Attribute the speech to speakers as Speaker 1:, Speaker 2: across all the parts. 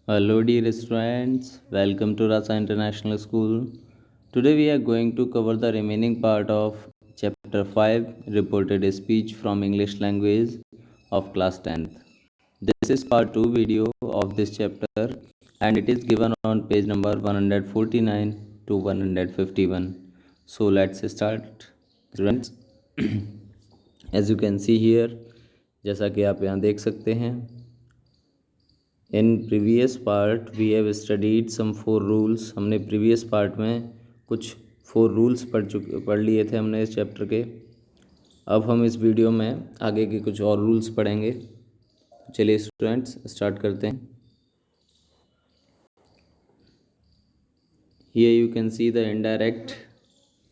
Speaker 1: Hello, dear students. Welcome to Rasa International School. Today, we are going to cover the remaining part of Chapter 5 Reported Speech from English Language of Class 10th. This is part 2 video of this chapter and it is given on page number 149 to 151. So, let's start. Students, as you can see here, जैसा कि आप यहाँ देख सकते हैं, इन previous part we have studied some 4 rules. हमने previous part में कुछ 4 रूल्स पढ़ लिए थे हमने इस चैप्टर के। अब हम इस वीडियो में आगे के कुछ और रूल्स पढ़ेंगे। चलिए स्टूडेंट्स स्टार्ट करते हैं। Here you can see the indirect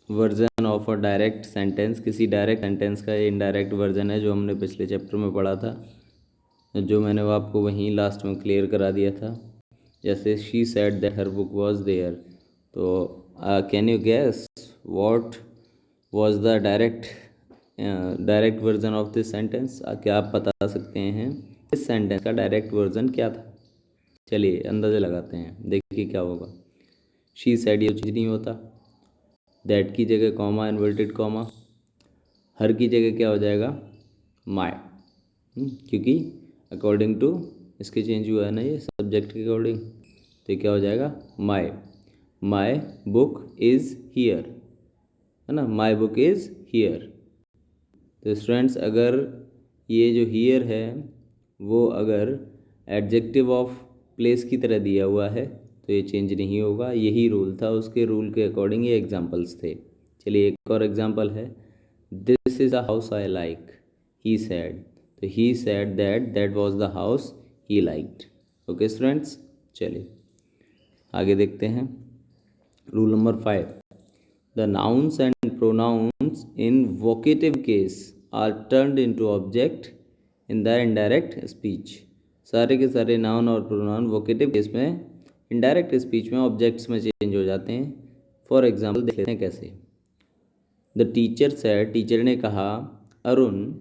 Speaker 1: version of a direct sentence. किसी डायरेक्ट सेंटेंस का ये इनडायरेक्ट वर्जन है जो हमने पिछले चैप्टर में पढ़ा था, जो मैंने वो आपको वहीं लास्ट में क्लियर करा दिया था। जैसे she said that her book was there, तो can you guess what was the direct version of this sentence? क्या आप बता सकते हैं इस सेंटेंस का डायरेक्ट वर्जन क्या था? चलिए अंदाज़ा लगाते हैं, देखिए क्या होगा। शी सेड ये चीज़ नहीं होता, दैट की जगह कॉमा, इन्वर्टेड कॉमा, हर की जगह क्या हो जाएगा? माय, क्योंकि अकॉर्डिंग टू इसके चेंज हुआ है ना, ये सब्जेक्ट के अकॉर्डिंग, तो क्या हो जाएगा? माय बुक इज़ हियर, है ना, माय बुक इज़ हियर। तो स्टूडेंट्स अगर ये जो हियर है वो अगर एडजेक्टिव ऑफ प्लेस की तरह दिया हुआ है तो ये चेंज नहीं होगा। यही रूल था, उसके रूल के अकॉर्डिंग ये एग्जांपल्स थे। चलिए एक और एग्जांपल है, this is a house I like, he said, तो he said that was the house he liked. Okay students, चलिए आगे देखते हैं। Rule number 5, the nouns and pronouns in vocative case are turned into object in the indirect speech. सारे के सारे noun और pronoun vocative case में indirect speech में ऑब्जेक्ट्स में चेंज हो जाते हैं। फॉर एग्जाम्पल देख लेते हैं कैसे। द टीचर सेड, टीचर ने कहा, Arun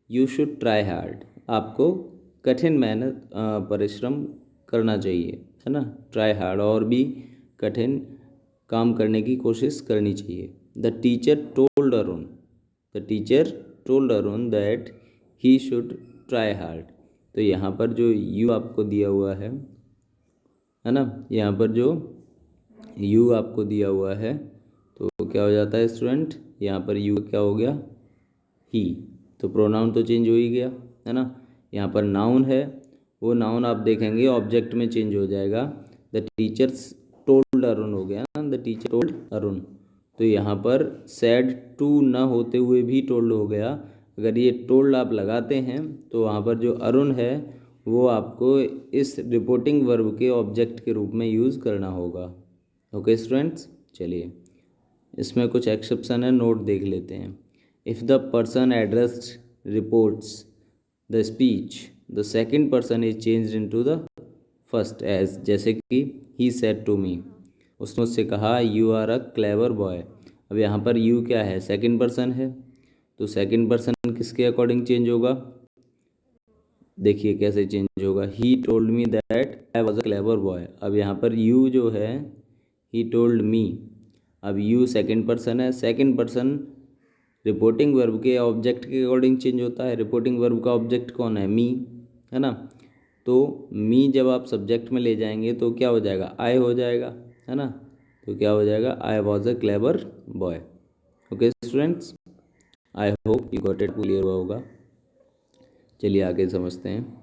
Speaker 1: you should try hard, आपको कठिन मेहनत परिश्रम करना चाहिए, है ना, ट्राई हार्ड, और भी कठिन काम करने की कोशिश करनी चाहिए। The teacher told Arun, the teacher told Arun that he should try hard. तो यहाँ पर जो यू आपको दिया हुआ है ना, यहाँ पर जो यू आपको दिया हुआ है तो क्या हो जाता है स्टूडेंट, यहाँ पर यू क्या हो गया? ही। तो प्रोनाउन तो चेंज हो ही गया, है ना। यहाँ पर नाउन है, वो नाउन आप देखेंगे ऑब्जेक्ट में चेंज हो जाएगा। द टीचर्स टोल्ड अरुण हो गया ना, द टीचर टोल्ड अरुण। तो यहाँ पर सैड टू न होते हुए भी टोल्ड हो गया। अगर ये टोल्ड आप लगाते हैं तो वहाँ पर जो अरुण है वो आपको इस रिपोर्टिंग वर्ब के ऑब्जेक्ट के रूप में यूज़ करना होगा। ओके स्टूडेंट्स, चलिए इसमें कुछ एक्सेप्शन है, नोट देख लेते हैं। If the person addressed reports the speech, the second person is changed into the first as, जैसे कि ही सेड टू मी, उसने मुझसे कहा you are a clever boy. अब यहाँ पर यू क्या है? सेकेंड पर्सन है, तो सेकेंड पर्सन किसके अकॉर्डिंग चेंज होगा? देखिए कैसे चेंज होगा। He told me that I was a clever boy. अब यहाँ पर यू जो है, ही टोल्ड मी, अब यू सेकेंड पर्सन है, सेकेंड पर्सन रिपोर्टिंग वर्ब के ऑब्जेक्ट के अकॉर्डिंग चेंज होता है। रिपोर्टिंग वर्ब का ऑब्जेक्ट कौन है? मी, है ना। तो मी जब आप सब्जेक्ट में ले जाएंगे तो क्या हो जाएगा? आई हो जाएगा, है ना। तो क्या हो जाएगा? I was a clever boy. Okay students, I hope you got it, clear हुआ होगा। चलिए आगे समझते हैं।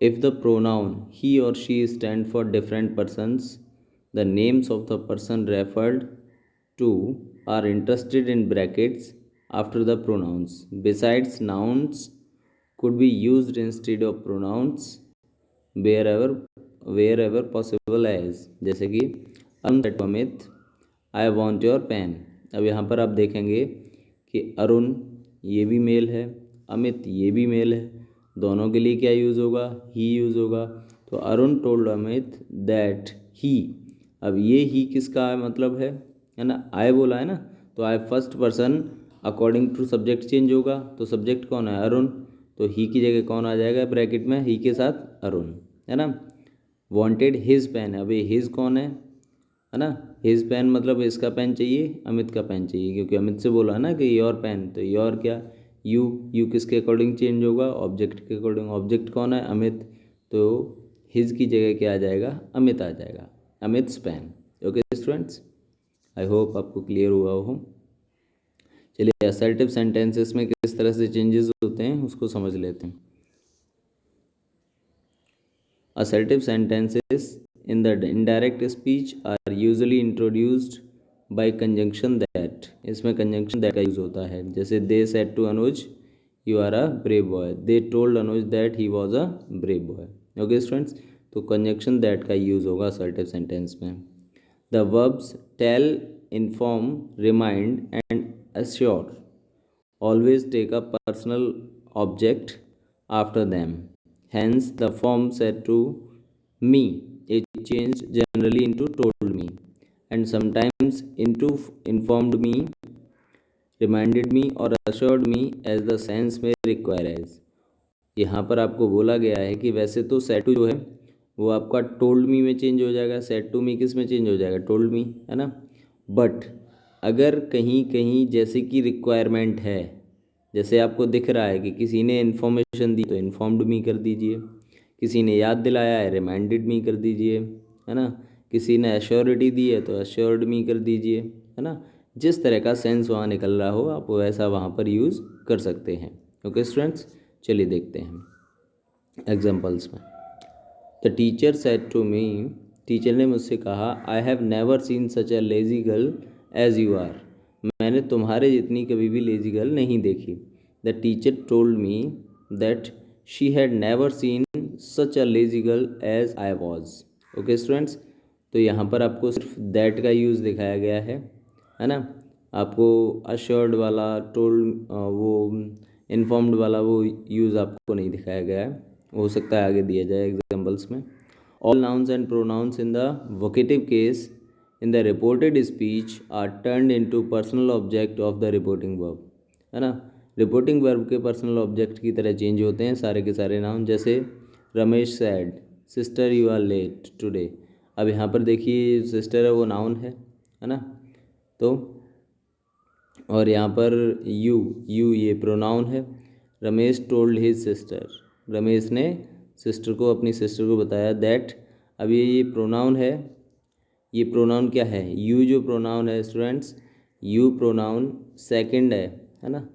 Speaker 1: If the pronoun he or she stand for different persons, the names of the person referred to are interested in brackets after the pronouns. Besides, nouns could be used instead of pronouns wherever possible as, जैसे कि Arun said to Amit, I want your pen. अब यहाँ पर आप देखेंगे कि अरुण ये भी मेल है, अमित ये भी मेल है, दोनों के लिए क्या यूज़ होगा? ही यूज़ होगा। तो Arun told Amit that he, अब ये ही किसका मतलब है ना, आई बोला है ना, तो I first person according to subject change होगा, तो सब्जेक्ट कौन है, अरुण, तो ही की जगह कौन आ जाएगा ब्रैकेट में, ही के साथ अरुण, है ना। वांटेड हिज पेन, अभी हिज कौन है ना, हिज पेन मतलब इसका पेन चाहिए, अमित का पेन चाहिए, क्योंकि अमित से बोला है ना कि योर पेन, तो योर क्या, यू किसके अकॉर्डिंग चेंज होगा, ऑब्जेक्ट के अकॉर्डिंग, ऑब्जेक्ट कौन है, अमित, तो हिज की जगह क्या आ जाएगा, अमित आ जाएगा, Amit's pen. Okay students, I hope आपको क्लियर हुआ हो। चलिए असर्टिव सेंटेंसेस में किस तरह से चेंजेस होते हैं उसको समझ लेते हैं। Assertive sentences in the indirect speech are usually introduced by conjunction that, इसमें conjunction that का यूज होता है, जैसे they said to Anuj you are a brave boy, they told Anuj that he was a brave boy। okay students, तो conjunction that का use होगा assertive sentence में। The verbs tell, inform, remind and assure always take a personal object after them. Hence, the form said to me is changed generally into told me, and sometimes into informed me, reminded me, or assured me as the sense may require as। यहाँ पर आपको बोला गया है कि वैसे तो set to जो है वो आपका टोल्ड मी में चेंज हो जाएगा, सेट टू मी किस में चेंज हो जाएगा, टोल्ड मी, है ना। बट अगर कहीं कहीं जैसे कि रिक्वायरमेंट है, जैसे आपको दिख रहा है कि किसी ने इन्फॉर्मेशन दी तो इन्फॉर्म्ड मी कर दीजिए, किसी ने याद दिलाया है रिमाइंडेड मी कर दीजिए, है ना, किसी ने एश्योरिटी दी है तो एश्योर्ड मी कर दीजिए, है ना। जिस तरह का सेंस वहाँ निकल रहा हो आप वैसा वहाँ पर यूज़ कर सकते हैं। ओके स्टूडेंट्स, चलिए देखते हैं एग्जाम्पल्स में। The teacher said to me, teacher ने मुझसे कहा, I have never seen such a lazy girl as you are, मैंने तुम्हारे जितनी कभी भी लेजी गर्ल नहीं देखी। The teacher told me that she had never seen such a lazy girl as I was. Okay students, तो यहाँ पर आपको सिर्फ दैट का यूज़ दिखाया गया है ना। आपको अश्योर्ड वाला, टोल्ड, वो इन्फॉर्म्ड वाला वो यूज़ आपको नहीं दिखाया गया है, हो सकता है आगे दिया जाए एग्जाम्पल्स में। All nouns and pronouns in the vocative case in the reported speech are turned into personal object of the reporting verb, है ना। रिपोर्टिंग वर्ब के पर्सनल ऑब्जेक्ट की तरह चेंज होते हैं सारे के सारे नाउन, जैसे Ramesh said sister you are late today. अब यहाँ पर देखिए सिस्टर है वो नाउन है ना, तो और यहाँ पर यू ये प्रोनाउन है। Ramesh told his sister, Ramesh ने सिस्टर को, अपनी सिस्टर को बताया दैट। अब ये प्रोनाउन है, ये प्रोनाउन क्या है, यू जो प्रोनाउन है स्टूडेंट्स, यू प्रोनाउन सेकंड है ना,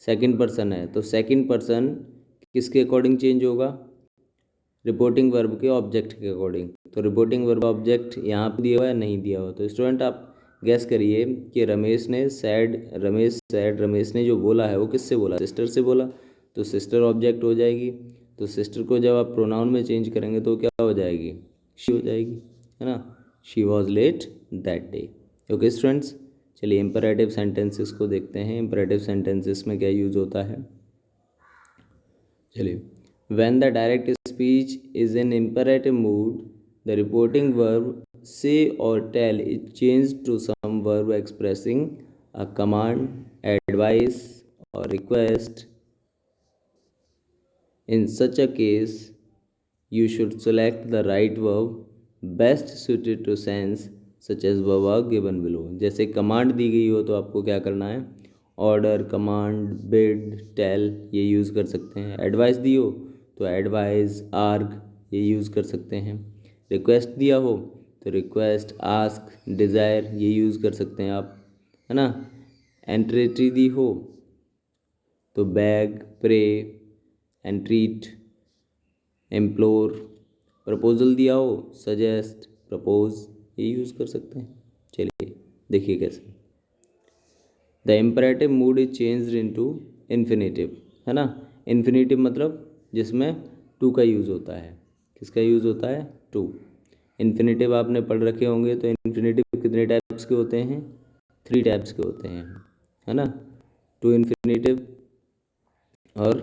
Speaker 1: सेकंड पर्सन है, तो सेकंड पर्सन किसके अकॉर्डिंग चेंज होगा, रिपोर्टिंग वर्ब के ऑब्जेक्ट के अकॉर्डिंग। तो रिपोर्टिंग वर्ब ऑब्जेक्ट यहाँ पर दिया हुआ है, नहीं दिया हुआ, तो स्टूडेंट आप गैस करिए कि रमेश ने जो बोला है वो किससे बोला, सिस्टर से बोला, तो सिस्टर ऑब्जेक्ट हो जाएगी। तो सिस्टर को जब आप प्रोनाउन में चेंज करेंगे तो क्या हो जाएगी, शी हो जाएगी, है ना। She was let that day. Okay students, चलिए इम्परेटिव सेंटेंसेस को देखते हैं। इम्परेटिव सेंटेंसेस में क्या यूज़ होता है, चलिए। When the direct speech is in imperative mood, the reporting verb say or tell is changed to some verb expressing a command, advice, or request. In such a case, you should select the right verb best suited to sense, such as verb given below। जैसे command दी गई हो तो आपको क्या करना है, order, command, bid, tell ये use कर सकते हैं। एडवाइस दी हो तो एडवाइस, आर्ग ये यूज़ कर सकते हैं। रिक्वेस्ट दिया हो तो रिक्वेस्ट, आस्क, डिज़ायर ये यूज़ कर सकते हैं आप, है ना। एंट्रेटरी दी हो तो बैग, प्रे, एंट्रीट, एम्प्लोर। प्रपोजल दिया हो, सजेस्ट, प्रपोज ये यूज़ कर सकते हैं। चलिए देखिए कैसे। The imperative mood is changed into infinitive, है ना। इन्फिनेटिव मतलब जिसमें टू का यूज़ होता है, किसका यूज़ होता है, टू। इन्फिनेटिव आपने पढ़ रखे होंगे, तो इन्फिनेटिव कितने टाइप्स के होते हैं, 3 टाइप्स के होते हैं, है ना। टू इन्फिनेटिव, और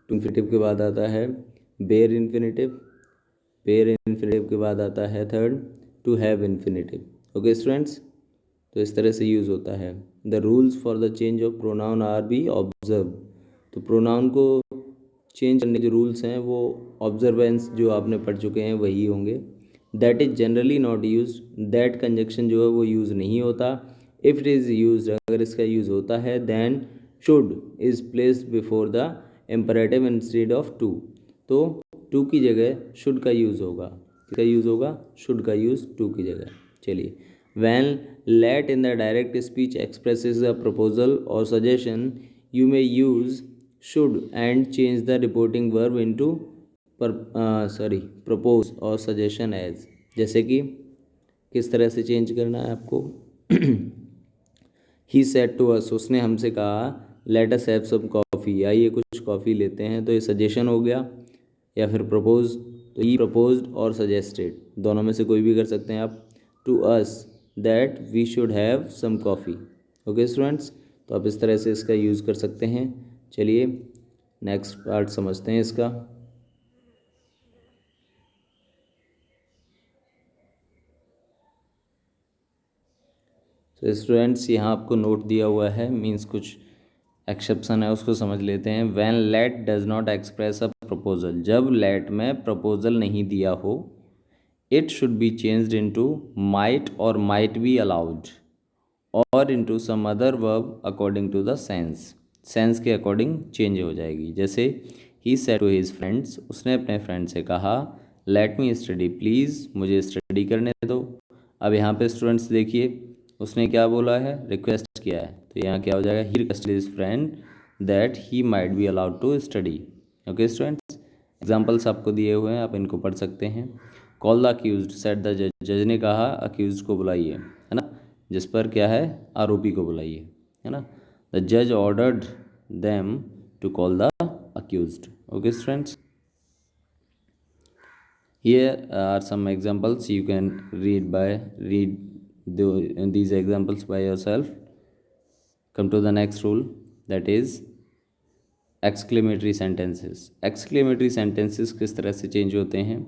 Speaker 1: टू इन्फिनेटिव के बाद आता है बेयर इन्फिनेटिव, बेयर इन्फिनेटिव के बाद आता है third to have infinitive. Okay students, तो इस तरह से यूज़ होता है। The rules for the change of pronoun are be observe. तो प्रोनाउन को चेंज करने के रूल्स हैं वो ऑब्जर्वेंस जो आपने पढ़ चुके हैं वही होंगे। That is generally not use, that conjunction जो है वो यूज़ नहीं होता। इफ़ इट इज़ यूज, अगर इसका यूज़ होता है, then should is placed before the imperative instead of to. तो टू की जगह शुड का यूज़ होगा। किसका यूज़ होगा? शुड का यूज़ टू की जगह। चलिए, when let in the direct speech expresses a proposal or suggestion, you may use should and change the reporting verb into propose or suggestion as। जैसे कि किस तरह से चेंज करना है आपको? ही सेड टू अस, उसने हमसे कहा, let us have some coffee, आइए कुछ कॉफ़ी लेते हैं। तो ये सजेशन हो गया, या फिर प्रपोज, तो ही प्रपोज्ड और सजेस्टेड, दोनों में से कोई भी कर सकते हैं आप। To us that we should have some coffee. Okay students, तो आप इस तरह से इसका यूज़ कर सकते हैं। चलिए नेक्स्ट पार्ट समझते हैं इसका। तो स्टूडेंट्स यहाँ आपको नोट दिया हुआ है, मीन्स कुछ एक्सेप्शन है उसको समझ लेते हैं। When let does not express a proposal, जब लेट में प्रपोजल नहीं दिया हो, it should be changed into might or might be allowed or into some other verb according to the sense. Sense के अकॉर्डिंग चेंज हो जाएगी। जैसे he said to his friends, उसने अपने फ्रेंड से कहा, लेट मी स्टडी प्लीज़, मुझे study करने दो। अब यहाँ पे स्टूडेंट्स देखिए, उसने क्या बोला है? रिक्वेस्ट किया है। तो यहाँ क्या हो जाएगा? He requested his friend that he might be allowed to study. Okay students, examples आपको दिए हुए हैं, आप इनको पढ़ सकते हैं। Call the accused, said the जज, जज ने कहा अक्यूज्ड को बुलाइए, है ना, जिस पर क्या है? आरोपी को बुलाइए, है ना। द जज ordered them to call the accused. Okay students, here are some examples, you can read these examples by yourself. Come to the next rule, that is exclamatory sentences. Exclamatory sentences किस तरह से change होते हैं?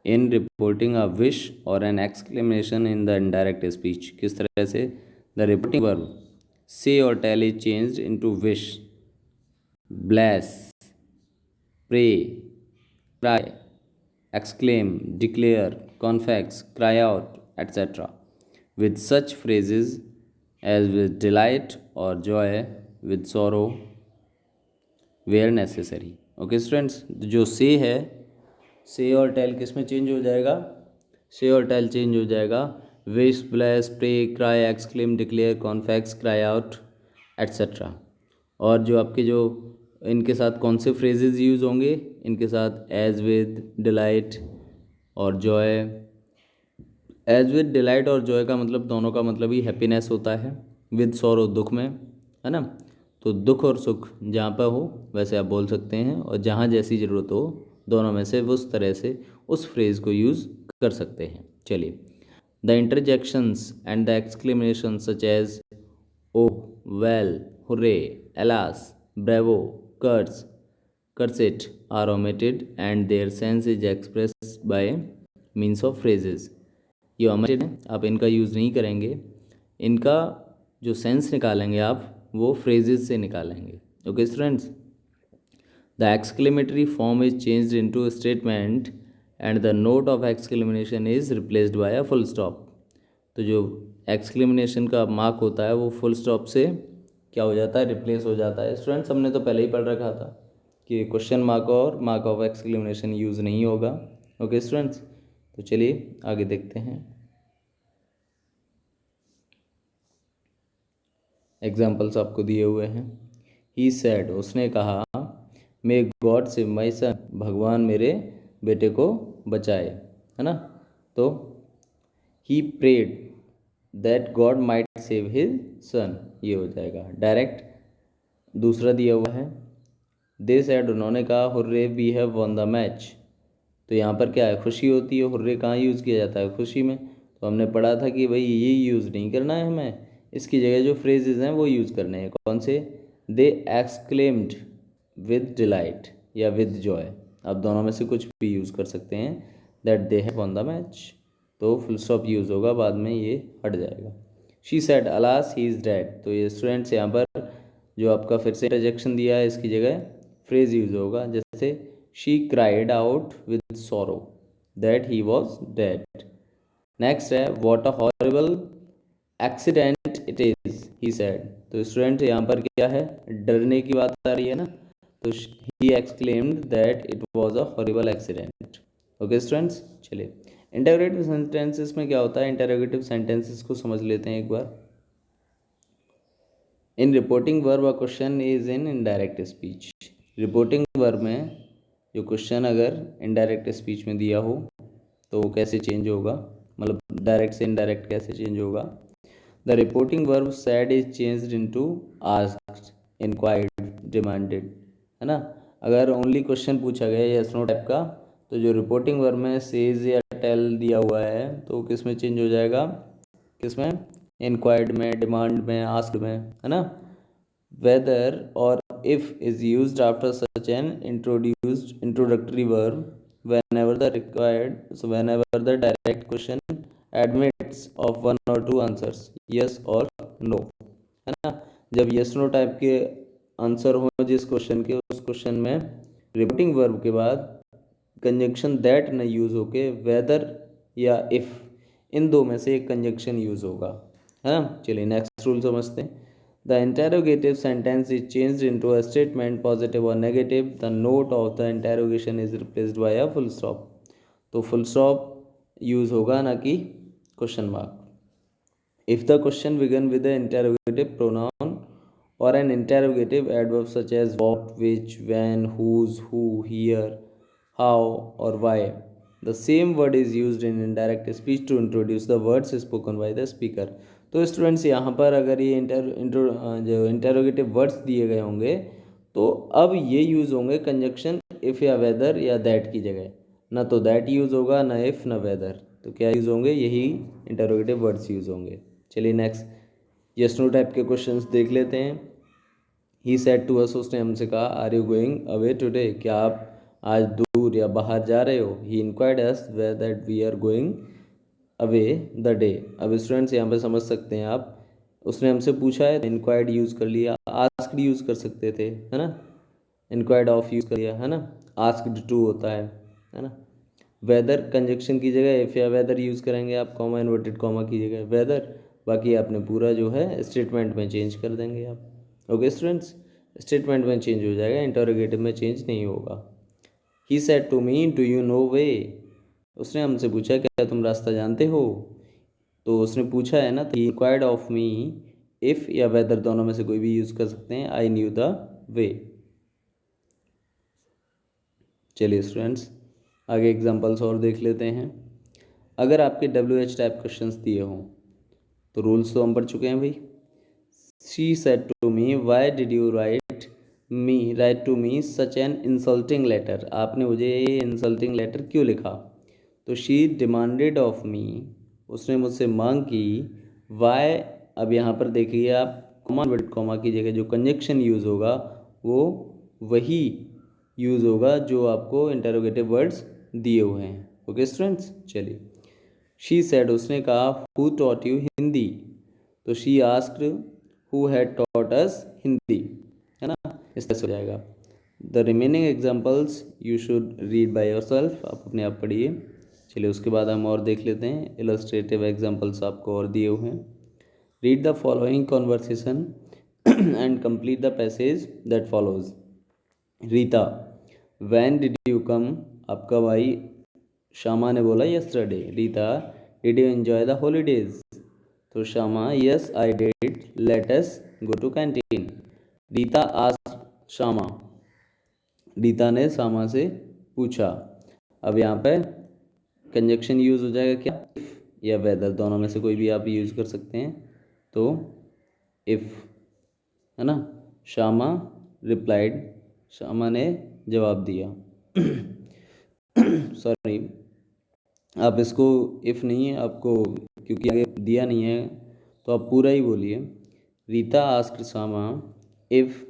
Speaker 1: In reporting a wish or an exclamation in the indirect speech, किस तरह से? The reporting verb say or tell is changed into wish, bless, pray, cry, exclaim, declare, confess, cry out, etc. with such phrases as with delight or joy, with sorrow where necessary. Okay students, जो से है, से और tell किस में change हो जाएगा? से और टेल चेंज हो जाएगा wish, bless, pray, cry, exclaim, declare, confess, cry out, etcetera. और जो आपके जो इनके साथ कौन से फ्रेजेस यूज़ होंगे? इनके साथ एज विद, डिलाइट और जॉय। एज विद डिलाइट और जॉय का मतलब, दोनों का मतलब ही हैप्पीनेस होता है। विद सॉरो, दुख में, है ना। तो दुख और सुख जहाँ पर हो वैसे आप बोल सकते हैं, और जहाँ जैसी ज़रूरत हो दोनों में से उस तरह से उस फ्रेज़ को यूज़ कर सकते हैं। चलिए, the interjections and the exclamation such as O, well, hurrah, alas, bravo, curse, curse it are omitted and their sense is expressed by means of phrases। ये omitted है, आप इनका यूज़ नहीं करेंगे। इनका जो सेंस निकालेंगे आप वो फ्रेजेस से निकालेंगे। Okay students, the exclamatory form is changed into statement and the note of exclamation is replaced by a full stop. तो जो एक्सक्लेमेशन का मार्क होता है वो फुल स्टॉप से क्या हो जाता है? रिप्लेस हो जाता है। स्टूडेंट्स, हमने तो पहले ही पढ़ रखा था कि क्वेश्चन मार्क और मार्क ऑफ एक्सक्लेमेशन यूज़ नहीं होगा। ओके स्टूडेंट्स, तो चलिए आगे देखते हैं। एग्जाम्पल्स आपको दिए हुए हैं। ही सेड, उसने कहा, मे गॉड सेव माई सन, भगवान मेरे बेटे को बचाए, है ना। तो he prayed that God might save his son, ये हो जाएगा डायरेक्ट। दूसरा दिया हुआ है, दे सेड, उन्होंने कहा, hurray we have won the match. तो यहाँ पर क्या है? खुशी होती है। हुर्रे कहाँ यूज़ किया जाता है? खुशी में। तो हमने पढ़ा था कि भाई ये यूज़ नहीं करना है हमें, इसकी जगह जो फ्रेजेस हैं वो यूज़ करने हैं। कौन से? दे एक्सक्लेम्ड विद डिलाइट या विद जॉय, आप दोनों में से कुछ भी यूज़ कर सकते हैं। That they have won the match, तो फुल स्टॉप यूज़ होगा, बाद में ये हट जाएगा। She said alas he is dead. तो ये स्टूडेंट्स यहाँ पर जो आपका फिर से इंटरजेक्शन दिया है इसकी जगह फ्रेज यूज होगा, जैसे she cried out with sorrow that he was dead. Next है what a horrible accident it is he said. तो स्टूडेंट यहाँ पर क्या है, डरने की बात आ रही है ना, तो he exclaimed that it was a horrible accident. Okay students, चलिए इंटरोगेटिव सेंटेंसेस में क्या होता है, इंटरोगेटिव सेंटेंसेस को समझ लेते हैं एक बार। In reporting verb a question is in indirect speech. Reporting verb में जो क्वेश्चन अगर इनडायरेक्ट स्पीच में दिया हो तो वो कैसे चेंज होगा, मतलब डायरेक्ट से इनडायरेक्ट कैसे चेंज होगा। The reporting verb sad is changed into asked, inquired, demanded, है ना। अगर ओनली क्वेश्चन पूछा गया यस नो टाइप का, तो जो रिपोर्टिंग वर्ब में सेज या टेल दिया हुआ है तो किस में चेंज हो जाएगा, किस में, इंक्वायर्ड में, डिमांड में, आस्क्ड में, है ना। वेदर और if is used after such an introduced introductory verb whenever the required, so whenever the direct question admits of one or two answers yes or no, है ना। जब yes no टाइप के answer हो जिस question के, उस question में reporting verb के बाद कंजंक्शन दैट न यूज होके वेदर या इफ, इन दो में से एक कंजंक्शन यूज होगा, है ना। चलिए नेक्स्ट रूल समझते हैं। The interrogative sentence is changed into a statement positive और negative, the note of the interrogation is replaced by a full stop. तो फुल स्टॉप यूज होगा ना कि question mark. If the question began with the interrogative pronoun or an interrogative adverb such as what, which, when, whose, who, here, how or why, the same word is used in indirect speech to introduce the words spoken by the speaker। तो students यहाँ पर अगर ये जो interrogative words दिए गए होंगे तो अब ये यूज़ होंगे कंजक्शन इफ़ या वेदर या दैट की जगह, ना तो दैट यूज़ होगा ना इफ़ ना वेदर, तो क्या यूज़ होंगे, यही इंटेरोगेटिव वर्ड्स यूज़ होंगे। चलिए नेक्स्ट यस नो टाइप के क्वेश्चंस देख लेते हैं। ही सेड टू अस, उसने हमसे कहा are you going away today, क्या आप आज दूर या बाहर जा रहे हो। He inquired us where that we are going away the day. अब स्टूडेंट्स यहाँ पे समझ सकते हैं आप, उसने हमसे पूछा है, इंक्वायर्ड यूज़ कर लिया, आस्क्ड यूज़ कर सकते थे, है ना, इंक्वायर्ड ऑफ यूज़ कर लिया, है ना, आस्क्ड टू होता है ना। वेदर कंजक्शन की जगह इफ़ या वेदर यूज़ करेंगे आप, कॉमा इन्वर्टेड कॉमा की जगह वेदर, बाकी आपने पूरा जो है स्टेटमेंट में चेंज कर देंगे आप। ओके स्टूडेंट्स, स्टेटमेंट में चेंज हो जाएगा, इंटरोगेटिव में चेंज नहीं होगा। He said to me do you know way, उसने हमसे पूछा क्या तुम रास्ता जानते हो। तो उसने पूछा है ना, तो ही इंक्वायर्ड ऑफ मी, इफ़ या वेदर दोनों में से कोई भी यूज़ कर सकते हैं, आई न्यू द वे। चलिए स्टूडेंट्स आगे एग्जांपल्स और देख लेते हैं। अगर आपके WH टाइप क्वेश्चंस दिए हों तो रूल्स तो हम पढ़ चुके हैं भाई। She said to me why did you write to me such an insulting letter, आपने मुझे ये इंसल्टिंग लेटर क्यों लिखा। तो शी डिमांडेड ऑफ मी, उसने मुझसे मांग की, वाई, अब यहाँ पर देखिए आप कॉमा कॉमा की जगह जो कंजक्शन यूज़ होगा वो वही यूज़ होगा जो आपको इंटरोगेटिव वर्ड्स दिए हुए हैं। ओके स्टूडेंट्स, चलिए शी सेड, उसने कहा हु टॉट यू हिंदी, तो she asked who had taught us Hindi, है ना, इस तरह से हो जाएगा। The remaining examples you should read by your self, आप अपने आप पढ़िए। चलिए उसके बाद हम और देख लेते हैं, इलस्ट्रेटिव एग्जाम्पल्स आपको और दिए हुए हैं। Read the following conversation and complete the passage that follows. Rita, when did you come, आप कब आई। श्यामा ने बोला yesterday. Rita, did you enjoy the holidays, तो Shyama, yes I did, let us go to canteen. Rita asked Shyama, Rita ने श्यामा से पूछा। अब यहाँ पे कंजक्शन यूज हो जाएगा क्या, इफ या वेदर, दोनों में से कोई भी आप यूज कर सकते हैं। तो इफ, है ना। श्यामा रिप्लाइड, श्यामा ने जवाब दिया। सॉरी, आप इसको इफ़ नहीं है आपको, क्योंकि आगे दिया नहीं है तो आप पूरा ही बोलिए। Rita asked Shyama if,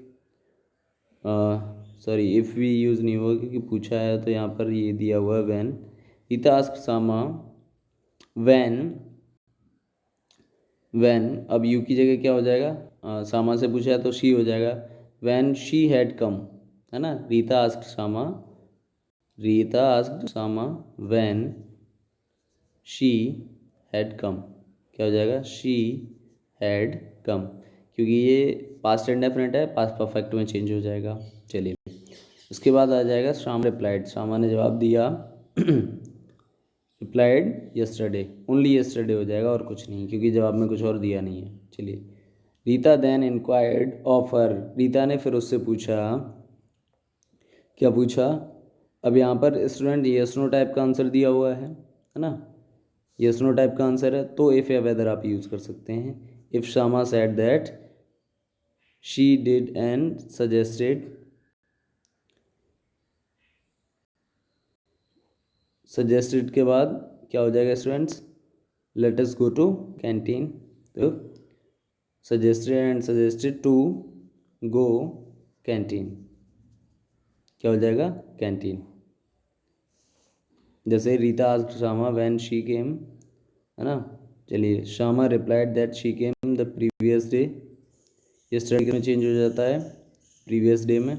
Speaker 1: sorry if भी यूज़ नहीं होगा क्योंकि पूछा है, तो यहाँ पर ये दिया हुआ है when. Rita asked Shyama when when, अब यू की जगह क्या हो जाएगा, सामा से पूछा है तो शी हो जाएगा। वैन शी हैड कम, है ना, Rita asked Sama when she had come, क्या हो जाएगा, शी हैड कम, क्योंकि ये पास्ट इंडेफिनिट है, पास्ट परफेक्ट में चेंज हो जाएगा। चलिए, उसके बाद आ जाएगा श्याम रिप्लाइड, श्यामा ने जवाब दिया। रिप्लाइड यस्टरडे, ओनली यस्टरडे हो जाएगा और कुछ नहीं, क्योंकि जवाब में कुछ और दिया नहीं है। चलिए, Rita then inquired of her, Rita ने फिर उससे पूछा, क्या पूछा, अब यहाँ पर स्टूडेंट यस नो टाइप का आंसर दिया हुआ है ना, यस नो टाइप का आंसर है, तो इफ़ या वेदर आप यूज़ कर सकते हैं। If Shama said that she did and suggested के बाद क्या हो जाएगा students, let us go to canteen, तो सजेस्टेड टू गो कैंटीन, क्या हो जाएगा, कैंटीन। जैसे Rita asked Shama when she came, है ना। चलिए, Shama replied that she came the previous day, yesterday में चेंज हो जाता है प्रीवियस डे में।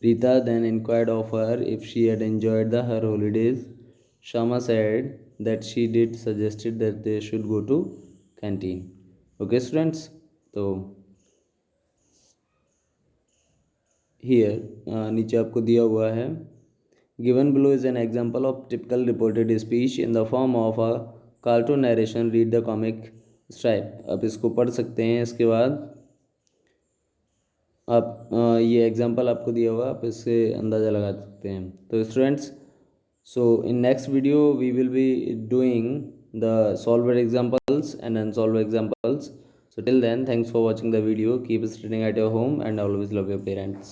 Speaker 1: Rita then inquired of her if she had enjoyed her holidays. Shama said that she did suggested that they should go to canteen. Okay students, तो here नीचे आपको दिया हुआ है, given below is an example of typical reported speech in the form of a cartoon narration, read the comic strip। आप इसको पढ़ सकते हैं, इसके बाद आप ये एग्जांपल आपको दिया हुआ, आप इससे अंदाज़ा लगा सकते हैं। तो students, so in next video we will be doing the solved examples and unsolved examples. So till then, thanks for watching the video, keep studying at your home and always love your parents.